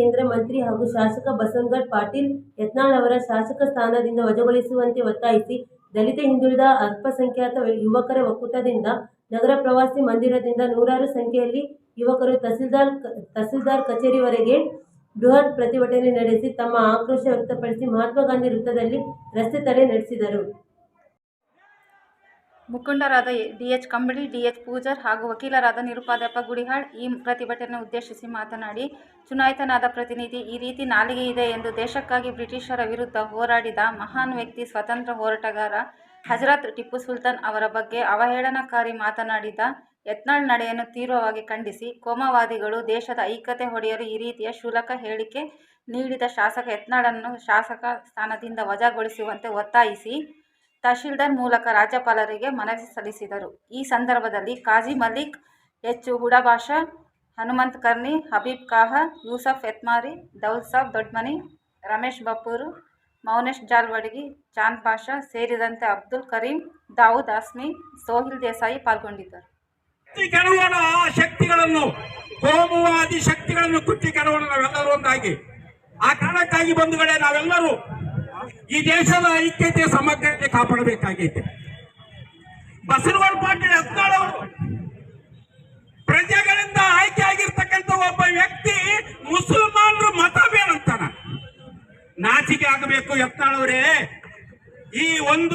ಕೇಂದ್ರ ಮಂತ್ರಿ ಹಾಗೂ ಶಾಸಕ ಬಸವನಗೌಡ ಪಾಟೀಲ್ ಯತ್ನಾಳ್ ಅವರ ಶಾಸಕ ಸ್ಥಾನದಿಂದ ವಜಾಗೊಳಿಸುವಂತೆ ಒತ್ತಾಯಿಸಿ ದಲಿತ ಹಿಂದುಳಿದ ಅಲ್ಪಸಂಖ್ಯಾತ ಯುವಕರ ಒಕ್ಕೂಟದಿಂದ ನಗರ ಪ್ರವಾಸಿ ಮಂದಿರದಿಂದ ನೂರಾರು ಸಂಖ್ಯೆಯಲ್ಲಿ ಯುವಕರು ತಹಸೀಲ್ದಾರ್ ಕಚೇರಿವರೆಗೆ ಬೃಹತ್ ಪ್ರತಿಭಟನೆ ನಡೆಸಿ ತಮ್ಮ ಆಕ್ರೋಶ ವ್ಯಕ್ತಪಡಿಸಿ ಮಹಾತ್ಮ ಗಾಂಧಿ ವೃತ್ತದಲ್ಲಿ ರಸ್ತೆ ತಡೆ ನಡೆಸಿದರು. ಮುಖಂಡರಾದ ಡಿ.ಎಚ್. ಕಂಬಳಿ, ಡಿ.ಎಚ್. ಪೂಜಾರ್ ಹಾಗೂ ವಕೀಲರಾದ ನಿರುಪಾದಪ್ಪ ಗುಡಿಹಾಳ್ ಈ ಪ್ರತಿಭಟನೆ ಉದ್ದೇಶಿಸಿ ಮಾತನಾಡಿ, ಚುನಾಯಿತನಾದ ಪ್ರತಿನಿಧಿ ಈ ರೀತಿ ನಾಲಿಗೆ ಇದೆ ಎಂದು ದೇಶಕ್ಕಾಗಿ ಬ್ರಿಟಿಷರ ವಿರುದ್ಧ ಹೋರಾಡಿದ ಮಹಾನ್ ವ್ಯಕ್ತಿ, ಸ್ವತಂತ್ರ ಹೋರಾಟಗಾರ ಹಜರತ್ ಟಿಪ್ಪು ಸುಲ್ತಾನ್ ಅವರ ಬಗ್ಗೆ ಅವಹೇಳನಕಾರಿ ಮಾತನಾಡಿದ ಯತ್ನಾಳ್ ನಡೆಯನ್ನು ತೀವ್ರವಾಗಿ ಖಂಡಿಸಿ, ಕೋಮುವಾದಿಗಳು ದೇಶದ ಐಕ್ಯತೆ ಒಡೆಯಲು ಈ ರೀತಿಯ ಕ್ಷುಲ್ಲಕ ಹೇಳಿಕೆ ನೀಡಿದ ಶಾಸಕ ಯತ್ನಾಳನ್ನು ಶಾಸಕ ಸ್ಥಾನದಿಂದ ವಜಾಗೊಳಿಸುವಂತೆ ಒತ್ತಾಯಿಸಿ ತಹಶೀಲ್ದಾರ್ ಮೂಲಕ ರಾಜ್ಯಪಾಲರಿಗೆ ಮನವಿ ಸಲ್ಲಿಸಿದರು. ಈ ಸಂದರ್ಭದಲ್ಲಿ ಕಾಜಿ ಮಲಿಕ್, ಎಚ್. ಹುಡಾಬಾಷಾ, ಹನುಮಂತ್ ಕರ್ನಿ, ಹಬೀಬ್ ಕಾಹ, ಯೂಸಫ್ ಯತ್ಮಾರಿ, ದೌಲ್ ಸಾಬ್ ದೊಡ್ಮನಿ, ರಮೇಶ್ ಬಪ್ಪೂರು, ಮೌನೇಶ್ ಜಾಲ್ವಡಗಿ, ಚಾಂದ್ ಪಾಷಾ ಸೇರಿದಂತೆ ಅಬ್ದುಲ್ ಕರೀಂ, ದಾವೂದ್ ಹಸ್ಮಿ, ಸೋಹಿಲ್ ದೇಸಾಯಿ ಪಾಲ್ಗೊಂಡಿದ್ದರು. ಶಕ್ತಿಗಳನ್ನು, ಕೋಮುವಾದಿ ಶಕ್ತಿಗಳನ್ನು ಕುಟ್ಟಿಕರುವಣ ನಾವೆಲ್ಲರೂ ಒಂದಾಗಿ, ಆ ಕಾರಣಕ್ಕಾಗಿ ಬಂಧುಗಳೇ ನಾವೆಲ್ಲರೂ ಈ ದೇಶದ ಐಕ್ಯತೆ ಸಮಗ್ರತೆ ಕಾಪಾಡಬೇಕಾಗಿದೆ. ಬಸವನಗೌಡ ಪಾಟೀಲ್ ಯತ್ನಾಳ್ ಅವರು ಪ್ರಜೆಗಳಿಂದ ಆಯ್ಕೆ ಆಗಿರ್ತಕ್ಕಂಥ ಒಬ್ಬ ವ್ಯಕ್ತಿ ಮುಸಲ್ಮಾನರು ಮತ ಬೇಡಂತಾನ. ನಾಚಿಕೆ ಆಗಬೇಕು ಯತ್ನಾಳ್ ಅವರೇ. ಈ ಒಂದು